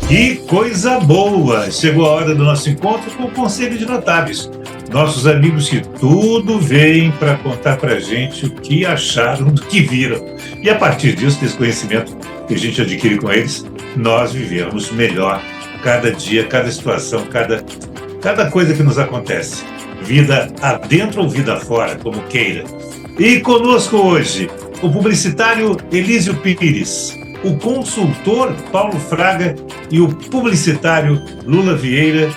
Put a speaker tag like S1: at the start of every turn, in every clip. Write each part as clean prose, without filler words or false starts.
S1: Que coisa boa! Chegou a hora do nosso encontro com o Conselho de Notáveis. Nossos amigos que tudo veem para contar para a gente o que acharam do que viram. E a partir disso, desse conhecimento que a gente adquire com eles, nós vivemos melhor cada dia, cada situação, cada coisa que nos acontece. Vida adentro ou vida fora, como queira. E conosco hoje, o publicitário Elísio Pires, o consultor Paulo Fraga e o publicitário Lula Vieira,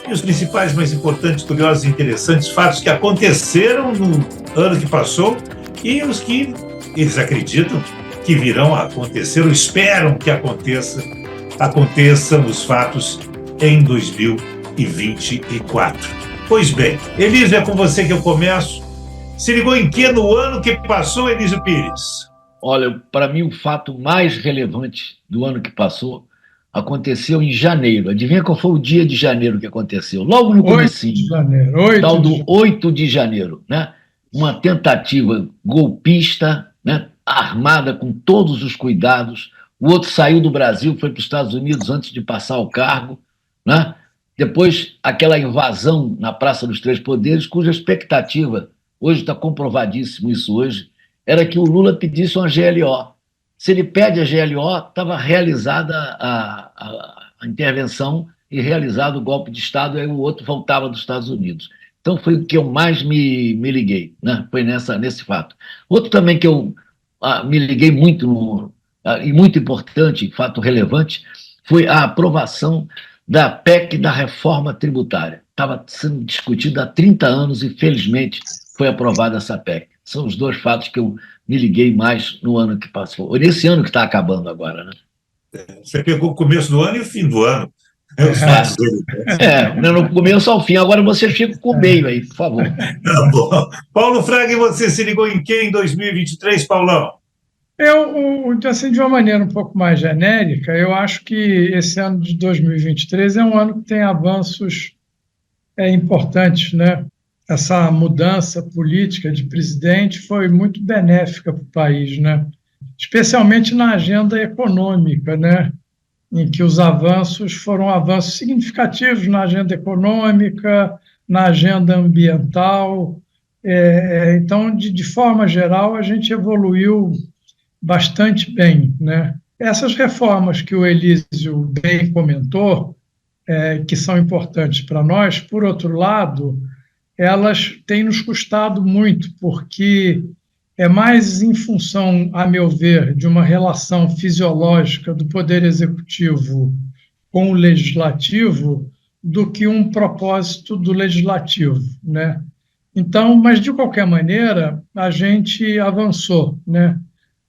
S1: e os principais, mais importantes, curiosos e interessantes fatos que aconteceram no ano que passou e os que eles acreditam que virão a acontecer, ou esperam que aconteçam os fatos em 2024. Pois bem, Elísio, é com você que eu começo. Se ligou em que no ano que passou, Elísio Pires?
S2: Olha, para mim o fato mais relevante do ano que passou aconteceu em janeiro. Adivinha qual foi o dia de janeiro que aconteceu? Logo no comecinho.
S3: 8 de janeiro.
S2: Tal do 8 de janeiro, né? Uma tentativa golpista, né? Armada com todos os cuidados. O outro saiu do Brasil, foi para os Estados Unidos antes de passar o cargo, né? Depois, aquela invasão na Praça dos Três Poderes, cuja expectativa, hoje está comprovadíssimo isso hoje, era que o Lula pedisse uma GLO. Se ele pede a GLO, estava realizada a intervenção e realizado o golpe de Estado, e aí o outro voltava dos Estados Unidos. Então foi o que eu mais me liguei, né? Foi nesse fato. Outro também que eu me liguei muito, e muito importante, fato relevante, foi a aprovação da PEC da reforma tributária. Estava sendo discutida há 30 anos e, felizmente, foi aprovada essa PEC. São os dois fatos que eu me liguei mais no ano que passou. Ou nesse ano que está acabando agora, né?
S1: Você pegou o começo do ano e o fim do ano.
S2: No começo ao fim. Agora você fica com o meio aí, por favor.
S1: Tá bom. Paulo Fraga, e você se ligou em quem em 2023, Paulão?
S3: Assim, de uma maneira um pouco mais genérica, eu acho que esse ano de 2023 é um ano que tem avanços importantes, né? Essa mudança política de presidente foi muito benéfica para o país, né? Especialmente na agenda econômica, né? Em que os avanços foram avanços significativos na agenda econômica, na agenda ambiental. Então, de forma geral, a gente evoluiu bastante bem, né? Essas reformas que o Elísio bem comentou, que são importantes para nós, por outro lado, elas têm nos custado muito, porque é mais em função, a meu ver, de uma relação fisiológica do Poder Executivo com o Legislativo do que um propósito do Legislativo, né? Então, mas, de qualquer maneira, a gente avançou, né?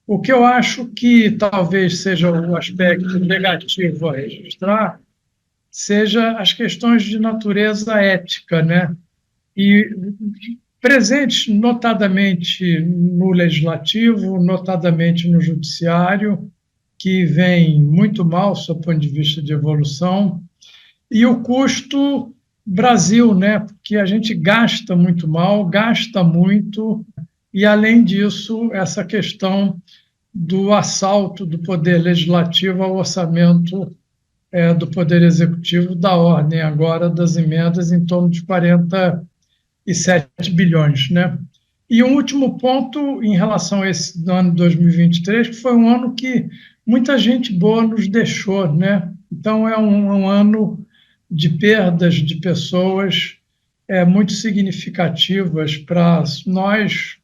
S3: O que eu acho que talvez seja o aspecto negativo a registrar seja as questões de natureza ética, né? E presentes notadamente no Legislativo, notadamente no Judiciário, que vem muito mal sob o ponto de vista de evolução, e o custo Brasil, né? Porque a gente gasta muito mal, gasta muito, e, além disso, essa questão do assalto do Poder Legislativo ao orçamento do Poder Executivo, da ordem agora das emendas em torno de 47 bilhões, né? E um último ponto em relação a esse ano de 2023, que foi um ano que muita gente boa nos deixou, né? Então, é um ano de perdas de pessoas muito significativas para nós,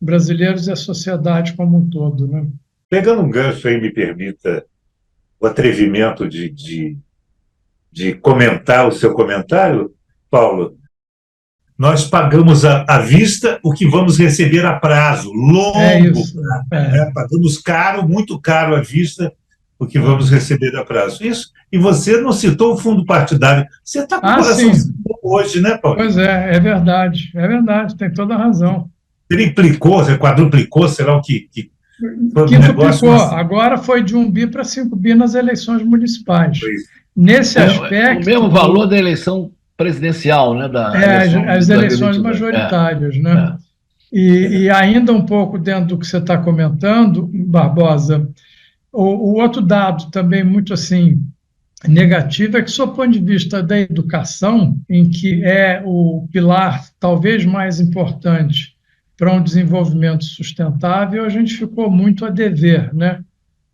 S3: brasileiros, e a sociedade como um todo, né?
S1: Pegando um gancho aí, me permita o atrevimento de comentar o seu comentário, Paulo. Nós pagamos à vista o que vamos receber a prazo, longo prazo, né? Pagamos caro, muito caro à vista o que vamos receber a prazo. Isso. E você não citou o fundo partidário. Você está com o coração hoje, né, Paulo?
S3: Pois é verdade, tem toda a razão.
S1: Triplicou, quadruplicou, sei lá o que
S3: quintuplicou. Agora foi de 1 bi para 5 bi nas eleições municipais. Nesse aspecto...
S2: O mesmo valor da eleição presidencial, né?
S3: As eleições majoritárias, né? E ainda um pouco dentro do que você está comentando, Barbosa, o outro dado também muito assim negativa é que, sob o ponto de vista da educação, em que é o pilar talvez mais importante para um desenvolvimento sustentável, a gente ficou muito a dever, né?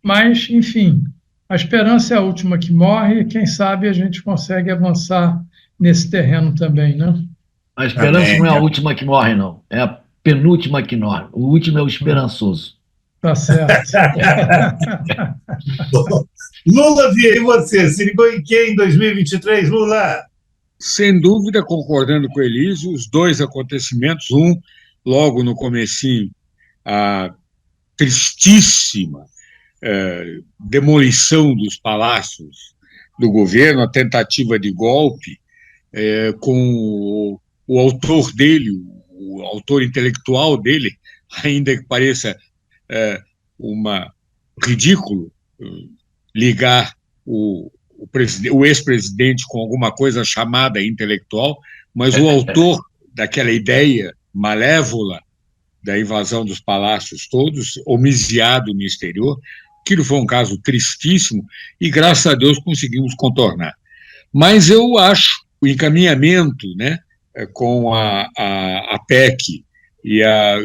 S3: Mas, enfim, a esperança é a última que morre e, quem sabe, a gente consegue avançar nesse terreno também, né?
S2: A esperança não
S1: Amém.
S2: é a última que morre, não. É a penúltima que morre. O último é o esperançoso.
S3: Tá certo.
S1: Lula, e você? Se ligou em quem em 2023, Lula?
S4: Sem dúvida, concordando com o Elísio, os dois acontecimentos, um logo no comecinho, a tristíssima demolição dos palácios do governo, a tentativa de golpe, com o autor dele, o autor intelectual dele, ainda que pareça uma ridículo ligar o ex-presidente com alguma coisa chamada intelectual, mas o autor daquela ideia malévola da invasão dos palácios todos, homiziado no exterior, aquilo foi um caso tristíssimo e, graças a Deus, conseguimos contornar. Mas eu acho o encaminhamento, né, com a PEC e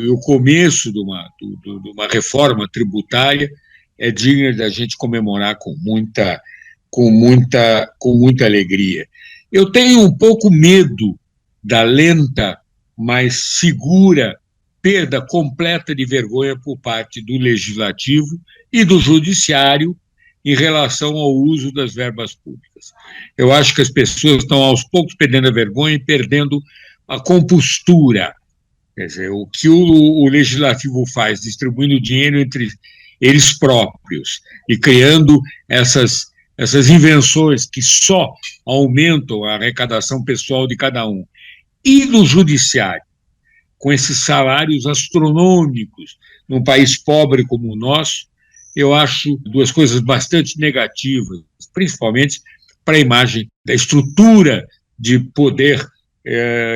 S4: o começo de uma reforma tributária é digno da gente comemorar com muita alegria. Eu tenho um pouco medo da lenta, mas segura perda completa de vergonha por parte do Legislativo e do Judiciário em relação ao uso das verbas públicas. Eu acho que as pessoas estão aos poucos perdendo a vergonha e perdendo a compostura. Quer dizer, o que o Legislativo faz, distribuindo dinheiro entre eles próprios e criando essas invenções que só aumentam a arrecadação pessoal de cada um. E no Judiciário, com esses salários astronômicos, num país pobre como o nosso, eu acho duas coisas bastante negativas, principalmente para a imagem da estrutura de poder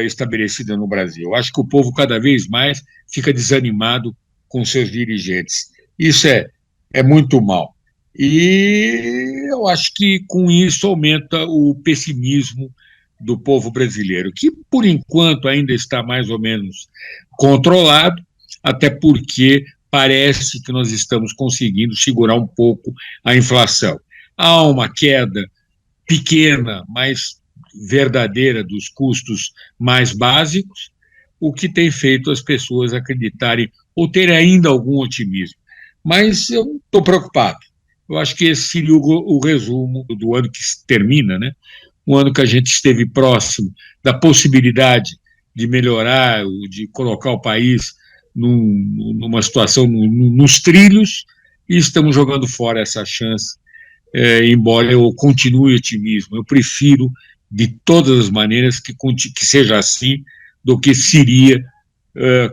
S4: estabelecida no Brasil. Eu acho que o povo cada vez mais fica desanimado com seus dirigentes. Isso é muito mal. E eu acho que com isso aumenta o pessimismo do povo brasileiro, que por enquanto ainda está mais ou menos controlado, até porque parece que nós estamos conseguindo segurar um pouco a inflação. Há uma queda pequena, mas verdadeira dos custos mais básicos, o que tem feito as pessoas acreditarem ou terem ainda algum otimismo. Mas eu estou preocupado. Eu acho que esse seria o resumo do ano que termina, né? Um ano que a gente esteve próximo da possibilidade de melhorar, de colocar o país numa situação nos trilhos, e estamos jogando fora essa chance, embora eu continue otimismo. Eu prefiro, de todas as maneiras, que seja assim, do que seria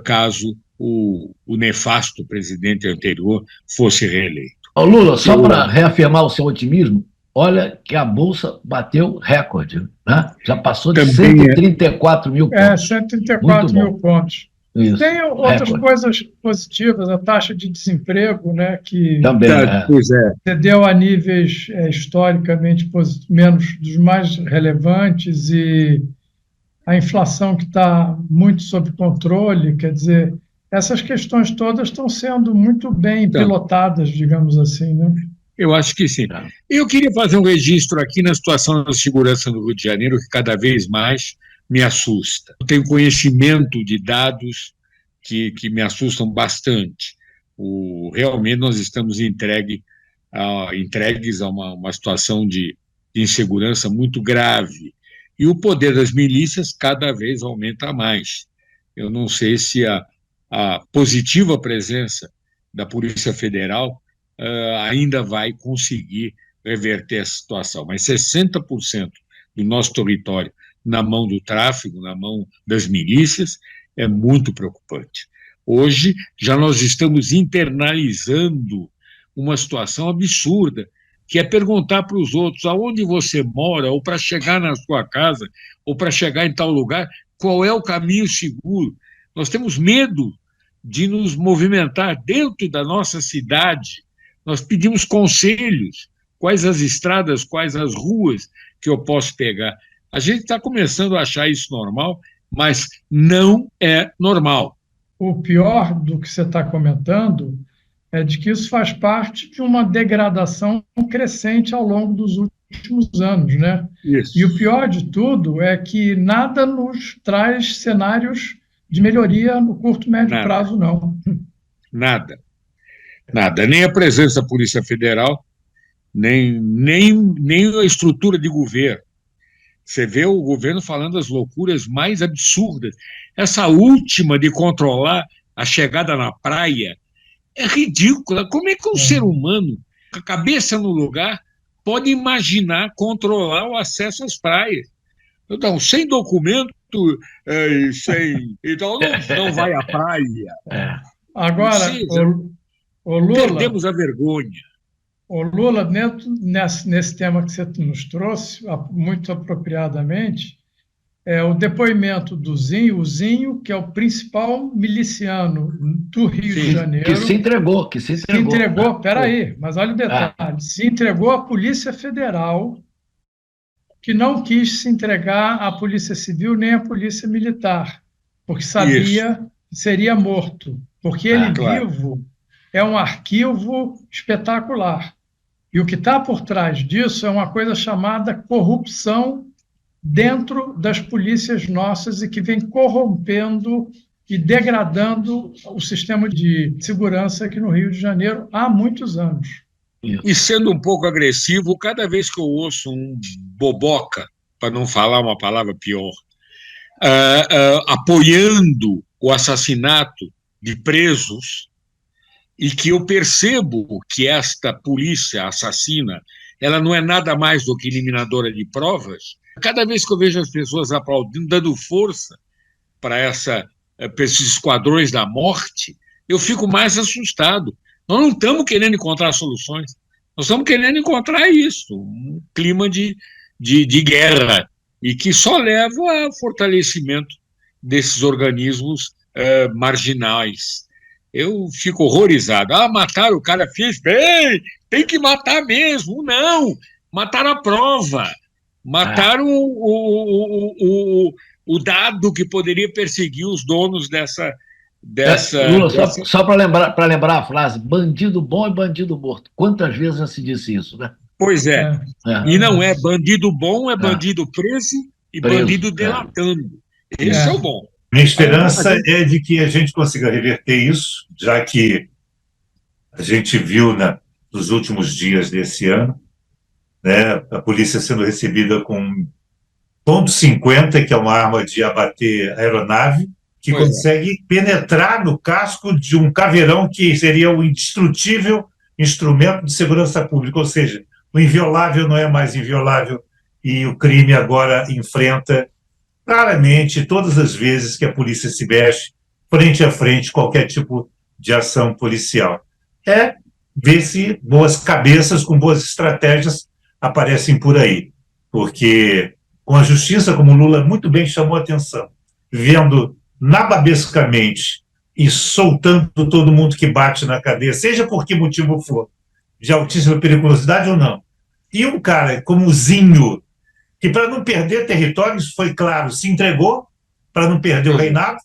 S4: caso o nefasto presidente anterior fosse reeleito.
S2: Ô, Lula, só para reafirmar o seu otimismo, olha que a Bolsa bateu recorde, né? Já passou de 134 mil pontos.
S3: 134 mil pontos.
S2: Isso,
S3: tem outras coisas positivas, a taxa de desemprego, né, que
S2: também
S3: cedeu a níveis historicamente menos dos mais relevantes, e a inflação que está muito sob controle. Quer dizer, essas questões todas estão sendo muito bem pilotadas, digamos assim, né?
S4: Eu acho que sim. Eu queria fazer um registro aqui na situação da segurança no Rio de Janeiro, que cada vez mais me assusta. Eu tenho conhecimento de dados que me assustam bastante. Realmente nós estamos entregues a uma situação de insegurança muito grave. E o poder das milícias cada vez aumenta mais. Eu não sei se a positiva presença da Polícia Federal ainda vai conseguir reverter a situação. Mas 60% do nosso território na mão do tráfico, na mão das milícias, é muito preocupante. Hoje, já nós estamos internalizando uma situação absurda, que é perguntar para os outros aonde você mora, ou para chegar na sua casa, ou para chegar em tal lugar, qual é o caminho seguro. Nós temos medo de nos movimentar dentro da nossa cidade. Nós pedimos conselhos quais as estradas, quais as ruas que eu posso pegar. A gente está começando a achar isso normal, mas não é normal.
S3: O pior do que você está comentando é de que isso faz parte de uma degradação crescente ao longo dos últimos anos, né?
S4: Isso.
S3: E o pior de tudo é que nada nos traz cenários de melhoria no curto e médio prazo, não.
S4: Nada. Nem a presença da Polícia Federal, nem a estrutura de governo. Você vê o governo falando as loucuras mais absurdas. Essa última de controlar a chegada na praia é ridícula. Como é que um ser humano, com a cabeça no lugar, pode imaginar controlar o acesso às praias? Então, sem documento, então não vai à praia.
S3: Agora, o Lula,
S4: perdemos a vergonha.
S3: O Lula, nesse tema que você nos trouxe, muito apropriadamente, é o depoimento do Zinho, o Zinho, que é o principal miliciano do Rio de Janeiro.
S2: Que se entregou.
S3: Peraí, mas olha o detalhe. Se entregou à Polícia Federal, que não quis se entregar à Polícia Civil nem à Polícia Militar, porque sabia que seria morto. Porque ele vivo é um arquivo espetacular. E o que está por trás disso é uma coisa chamada corrupção dentro das polícias nossas e que vem corrompendo e degradando o sistema de segurança aqui no Rio de Janeiro há muitos anos.
S4: E sendo um pouco agressivo, cada vez que eu ouço um boboca, para não falar uma palavra pior, apoiando o assassinato de presos, e que eu percebo que esta polícia assassina, ela não é nada mais do que eliminadora de provas, cada vez que eu vejo as pessoas aplaudindo, dando força para esses esquadrões da morte, eu fico mais assustado. Nós não estamos querendo encontrar soluções, nós estamos querendo encontrar isso, um clima de guerra, e que só leva ao fortalecimento desses organismos marginais. Eu fico horrorizado. Mataram o cara, fez bem, tem que matar mesmo. Não, mataram a prova, mataram o dado que poderia perseguir os donos dessa...
S2: Lula, só para lembrar a frase, bandido bom e bandido morto. Quantas vezes já se disse isso, né?
S4: Pois é. E não é bandido bom, é bandido preso e bandido delatando. Esse é o bom.
S1: Minha esperança é de que a gente consiga reverter isso, já que a gente viu nos últimos dias desse ano, né, a polícia sendo recebida com .50, que é uma arma de abater aeronave, que consegue penetrar no casco de um caveirão que seria o indestrutível instrumento de segurança pública, ou seja, o inviolável não é mais inviolável e o crime agora enfrenta claramente todas as vezes que a polícia se mexe frente a frente qualquer tipo de ação policial. É ver se boas cabeças com boas estratégias aparecem por aí, porque com a justiça, como o Lula muito bem chamou a atenção, vendo nababescamente e soltando todo mundo que bate na cadeia, seja por que motivo for, de altíssima periculosidade ou não. E um cara como o Zinho, que para não perder territórios, foi claro, se entregou para não perder o reinado,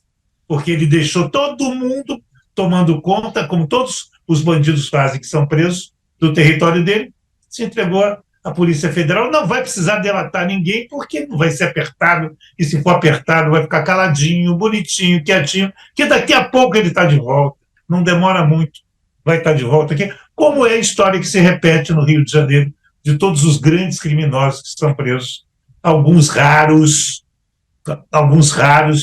S1: porque ele deixou todo mundo tomando conta, como todos os bandidos fazem que são presos, do território dele, se entregou à Polícia Federal, não vai precisar delatar ninguém, porque não vai ser apertado, e se for apertado vai ficar caladinho, bonitinho, quietinho, que daqui a pouco ele está de volta, não demora muito, vai estar de volta aqui, como é a história que se repete no Rio de Janeiro, de todos os grandes criminosos que estão presos, alguns raros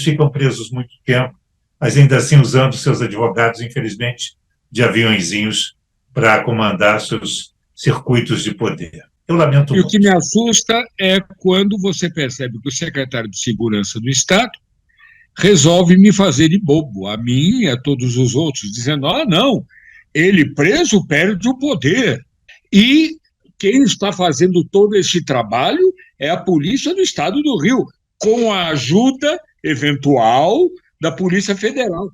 S1: ficam presos muito tempo, mas ainda assim usando seus advogados, infelizmente, de aviõezinhos para comandar seus circuitos de poder. Eu lamento muito.
S4: E o que me assusta é quando você percebe que o secretário de Segurança do Estado resolve me fazer de bobo, a mim e a todos os outros, dizendo, não, ele preso perde o poder. E quem está fazendo todo esse trabalho é a Polícia do Estado do Rio, com a ajuda eventual da Polícia Federal.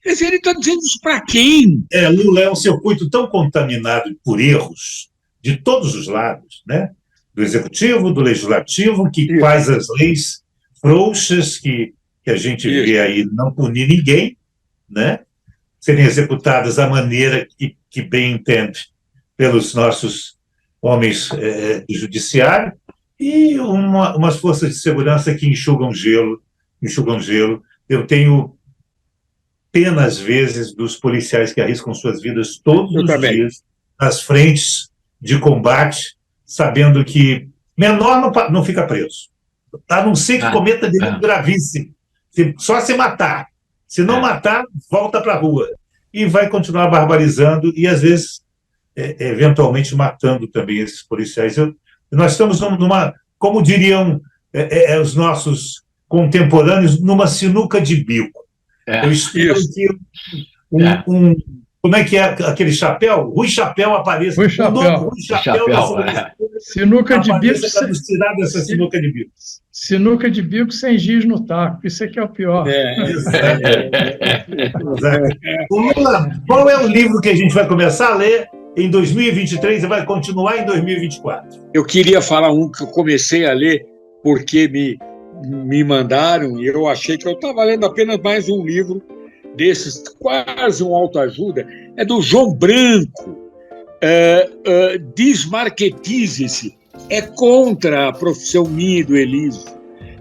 S4: Quer dizer, ele está dizendo isso para quem?
S1: Lula é um circuito tão contaminado por erros de todos os lados, né? Do executivo, do legislativo, que faz as leis frouxas que a gente vê aí não punir ninguém, né? Serem executadas da maneira que bem entende pelos nossos homens do judiciário, e umas forças de segurança que enxugam gelo. Eu tenho pena, às vezes, dos policiais que arriscam suas vidas todos os dias nas frentes de combate, sabendo que menor não fica preso, a não ser que cometa delito gravíssimo, só se matar. Se não matar, volta para a rua e vai continuar barbarizando e, às vezes, eventualmente matando também esses policiais. Nós estamos como diriam os nossos contemporâneos, numa sinuca de bico. Eu espero que como é que é aquele chapéu? Rui Chapéu apareça.
S3: Rui Chapéu.
S1: Rui Chapéu
S3: sinuca de bico.
S1: Para nos tirar dessa sinuca de bico.
S3: Sinuca de bico sem giz no taco. Isso é que é o pior.
S1: Lula, qual é o livro que a gente vai começar a ler em 2023 e vai continuar em 2024?
S4: Eu queria falar um que eu comecei a ler porque me mandaram e eu achei que eu estava lendo apenas mais um livro desses, quase um autoajuda, é do João Branco. Desmarketize-se. É contra a profissão minha e do Elísio.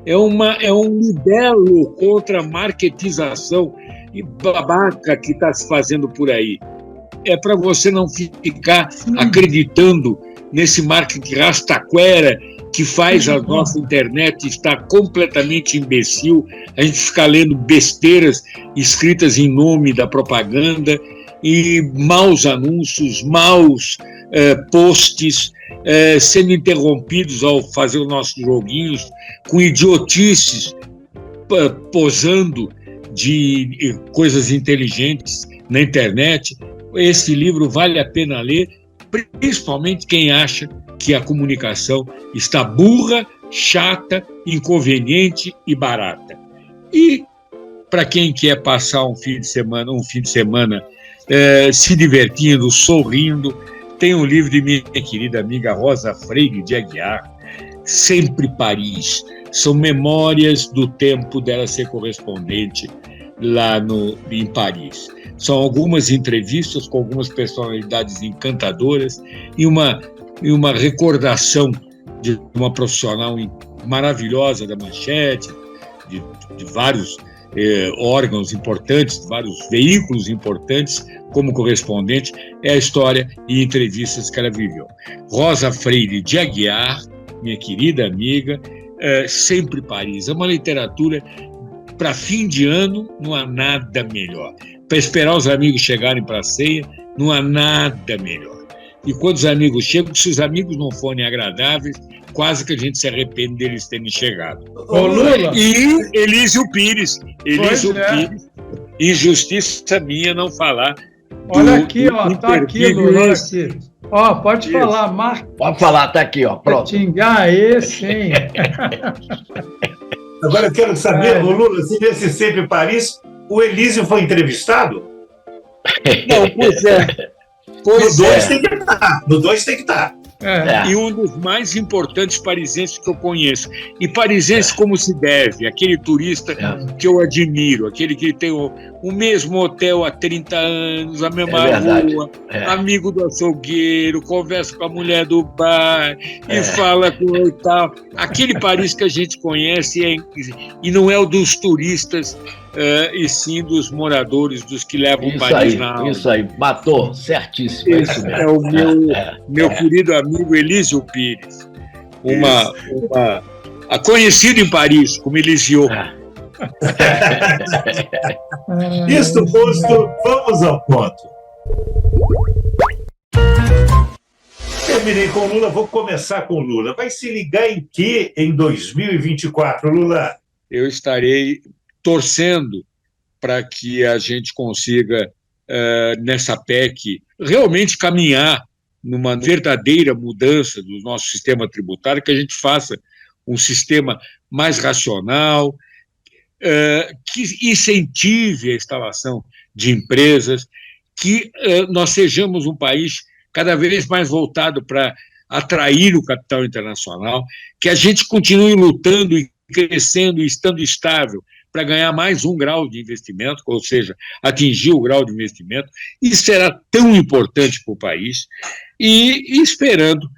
S4: É um libelo contra a marketização e babaca que está se fazendo por aí. É para você não ficar acreditando nesse marketing rastaquera que faz a nossa internet estar completamente imbecil, a gente ficar lendo besteiras escritas em nome da propaganda e maus anúncios, maus posts, sendo interrompidos ao fazer os nossos joguinhos, com idiotices posando de coisas inteligentes na internet. Esse livro vale a pena ler, principalmente quem acha que a comunicação está burra, chata, inconveniente e barata. E para quem quer passar um fim de semana se divertindo, sorrindo, tem um livro de minha querida amiga Rosa Freire de Aguiar, Sempre Paris. São memórias do tempo dela ser correspondente lá em Paris. São algumas entrevistas com algumas personalidades encantadoras e uma recordação de uma profissional maravilhosa da Manchete, de vários órgãos importantes, vários veículos importantes como correspondente, é a história e entrevistas que ela viveu. Rosa Freire de Aguiar, minha querida amiga, Sempre Paris. É uma literatura para fim de ano, não há nada melhor. Para esperar os amigos chegarem para a ceia, não há nada melhor. E quando os amigos chegam, se os amigos não forem agradáveis, quase que a gente se arrepende deles terem chegado.
S3: Ô, Lula.
S4: E Elísio Pires. Injustiça minha não falar.
S3: Olha aqui, ó, tá aqui, Lula, aqui. Ó, pode falar, Marco.
S2: Pode falar, tá aqui, ó, pronto.
S3: Xingar esse, hein?
S1: Agora eu quero saber, Lula, se nesse Sempre Paris, o Elísio foi entrevistado?
S4: Não, pois é.
S1: No 2 tem que estar.
S4: E um dos mais importantes parisienses que eu conheço. E parisiense como se deve, aquele turista que eu admiro, aquele que tem o mesmo hotel há 30 anos, a mesma rua, amigo do açougueiro, conversa com a mulher do bar e fala com ele e tal. Aquele Paris que a gente conhece e não é o dos turistas, e sim dos moradores, dos que levam o Paris na alma.
S2: Isso aí, matou, certíssimo.
S4: Esse é o meu querido amigo Elísio Pires, conhecido em Paris como Elisio.
S1: Isto posto, vamos ao ponto. Terminei com o Lula, vou começar com o Lula. Vai se ligar em quê em 2024, Lula?
S4: Eu estarei torcendo para que a gente consiga, nessa PEC, realmente caminhar numa verdadeira mudança do nosso sistema tributário, que a gente faça um sistema mais racional, que incentive a instalação de empresas, que nós sejamos um país cada vez mais voltado para atrair o capital internacional, que a gente continue lutando e crescendo e estando estável para ganhar mais um grau de investimento, ou seja, atingir o grau de investimento. Isso será tão importante para o país, e esperando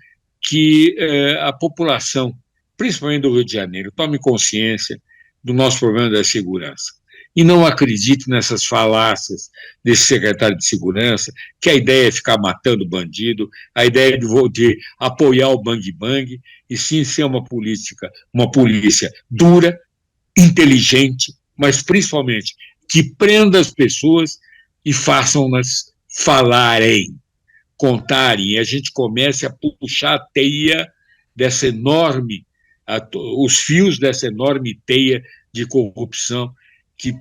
S4: que a população, principalmente do Rio de Janeiro, tome consciência do nosso problema da segurança. E não acredite nessas falácias desse secretário de Segurança, que a ideia é ficar matando bandido, a ideia é de apoiar o bang-bang, e sim ser uma polícia dura, inteligente, mas principalmente que prenda as pessoas e façam-nas falarem, contarem, e a gente comece a puxar a teia dessa enorme, os fios dessa enorme teia de corrupção que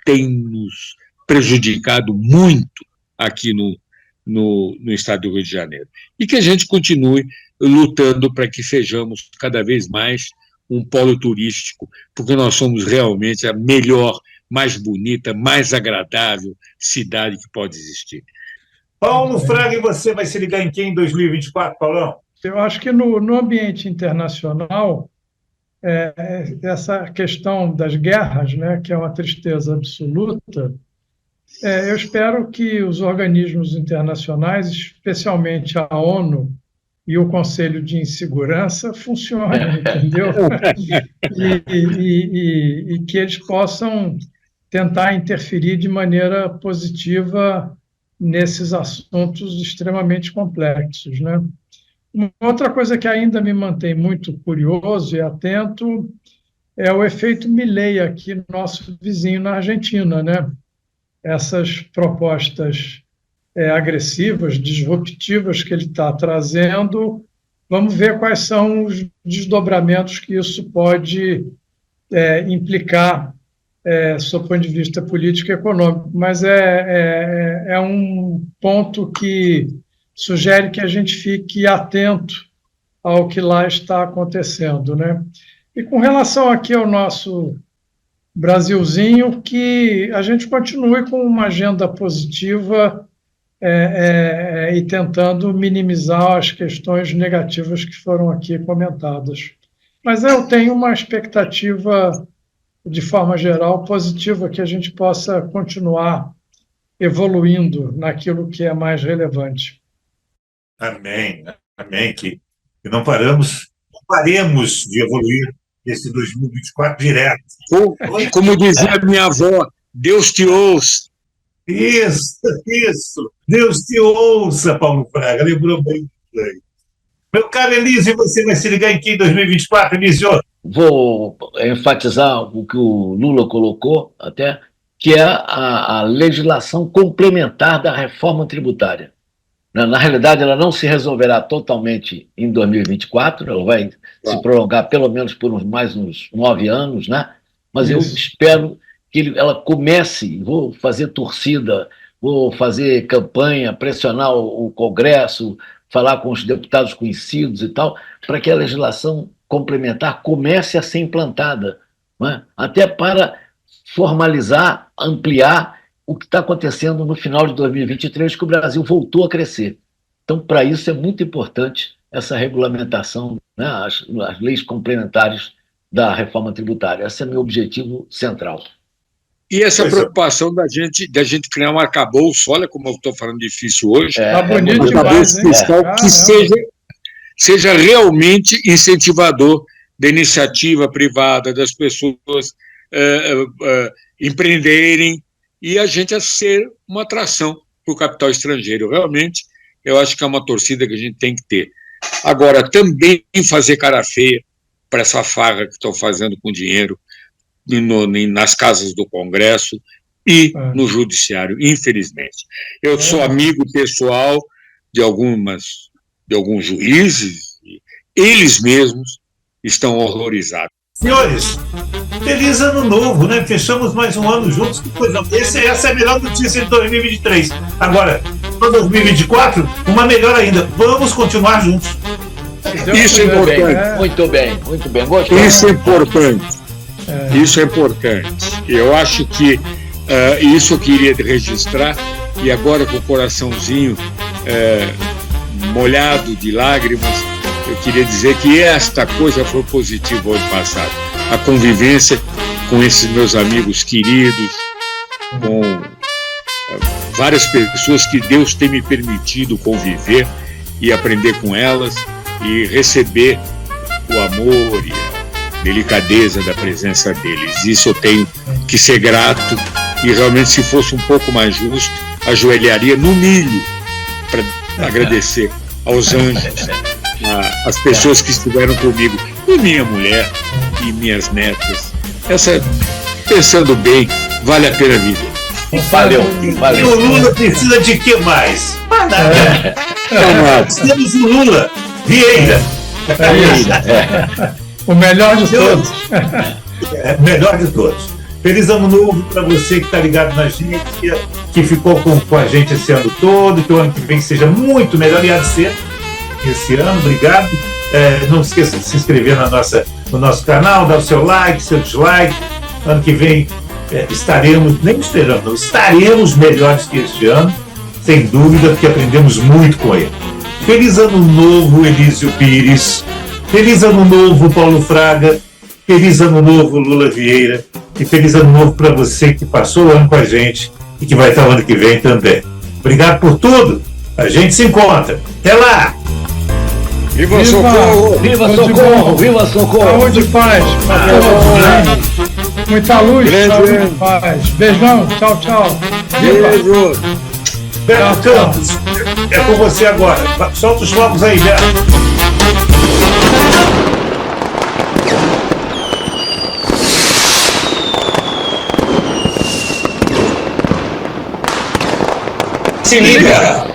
S4: tem nos prejudicado muito aqui no estado do Rio de Janeiro. E que a gente continue lutando para que sejamos cada vez mais um polo turístico, porque nós somos realmente a melhor, mais bonita, mais agradável cidade que pode existir.
S1: Paulo Fraga, e você vai se ligar em quem em 2024, Paulão?
S3: Eu acho que no ambiente internacional, essa questão das guerras, né, que é uma tristeza absoluta, eu espero que os organismos internacionais, especialmente a ONU e o Conselho de Insegurança, funcionem, entendeu? E que eles possam tentar interferir de maneira positiva nesses assuntos extremamente complexos, né? Uma outra coisa que ainda me mantém muito curioso e atento é o efeito Milei aqui, nosso vizinho na Argentina, né? Essas propostas agressivas, disruptivas que ele está trazendo, vamos ver quais são os desdobramentos que isso pode implicar sob o ponto de vista político e econômico, mas é um ponto que sugere que a gente fique atento ao que lá está acontecendo, né? E com relação aqui ao nosso Brasilzinho, que a gente continue com uma agenda positiva e tentando minimizar as questões negativas que foram aqui comentadas. Mas eu tenho uma expectativa, de forma geral, positiva, que a gente possa continuar evoluindo naquilo que é mais relevante.
S1: Amém, amém, que não paremos de evoluir esse 2024 direto.
S4: Como dizia minha avó, Deus te ouça.
S1: Isso. Deus te ouça, Paulo Fraga, lembrou bem. Meu caro Elísio, você vai se ligar em que em 2024, Elísio?
S2: Vou enfatizar o que o Lula colocou até, que é a legislação complementar da reforma tributária. Na realidade, ela não se resolverá totalmente em 2024, ela vai se prolongar pelo menos por mais uns 9 anos, né? Mas eu espero que ela comece, vou fazer torcida, vou fazer campanha, pressionar o Congresso, falar com os deputados conhecidos e tal, para que a legislação complementar comece a ser implantada, né? Até para formalizar, ampliar o que está acontecendo no final de 2023, que o Brasil voltou a crescer. Então, para isso é muito importante essa regulamentação, né, as leis complementares da reforma tributária. Esse é meu objetivo central.
S4: E essa preocupação da gente criar um arcabouço, olha como eu estou falando difícil hoje,
S3: bonito
S4: um arcabouço fiscal que seja realmente incentivador da iniciativa privada, das pessoas empreenderem, e a gente a ser uma atração para o capital estrangeiro. Realmente, eu acho que é uma torcida que a gente tem que ter. Agora, também fazer cara feia para essa farra que estão fazendo com dinheiro nas casas do Congresso e no Judiciário, infelizmente. Eu sou amigo pessoal de alguns juízes, eles mesmos estão horrorizados.
S1: Senhores, feliz ano novo, né? Fechamos mais um ano juntos, que coisa. Essa é a melhor notícia de 2023. Agora, para 2024, uma melhor ainda. Vamos continuar juntos.
S4: Isso é importante.
S2: Muito bem. Gostei.
S4: Isso é importante. Isso é importante. Eu acho que isso eu queria registrar, e agora com o coraçãozinho molhado de lágrimas, eu queria dizer que esta coisa foi positiva ano passado. A convivência com esses meus amigos queridos, com várias pessoas que Deus tem me permitido conviver e aprender com elas e receber o amor e a delicadeza da presença deles. Isso eu tenho que ser grato e realmente, se fosse um pouco mais justo, ajoelharia no milho para agradecer aos anjos, às pessoas que estiveram comigo, e minha mulher e minhas netas. Pensando bem, vale a pena viver.
S2: Valeu.
S1: E o Lula precisa de que mais? Nada. Temos o Lula Vieira.
S3: O melhor de todos.
S1: Melhor de todos. Feliz ano novo para você que está ligado na gente, que ficou com a gente esse ano todo, que o ano que vem seja muito melhor e há de ser esse ano. Obrigado. Não esqueça de se inscrever no nosso canal, dar o seu like, seu dislike. Ano que vem estaremos melhores que este ano, sem dúvida, porque aprendemos muito com ele. Feliz ano novo, Elísio Pires. Feliz ano novo, Paulo Fraga. Feliz ano novo, Lula Vieira. E feliz ano novo para você que passou o ano com a gente e que vai estar o ano que vem também. Obrigado por tudo. A gente se encontra. Até lá!
S4: Viva Socorro!
S2: Viva Socorro! Viva Socorro!
S3: Saúde e paz para todos. Muita luz, saúde e paz. Beijão, tchau, tchau. Viva!
S4: Beijo!
S1: Beto Campos, é com você agora. Solta os fogos aí, Beto. Se liga!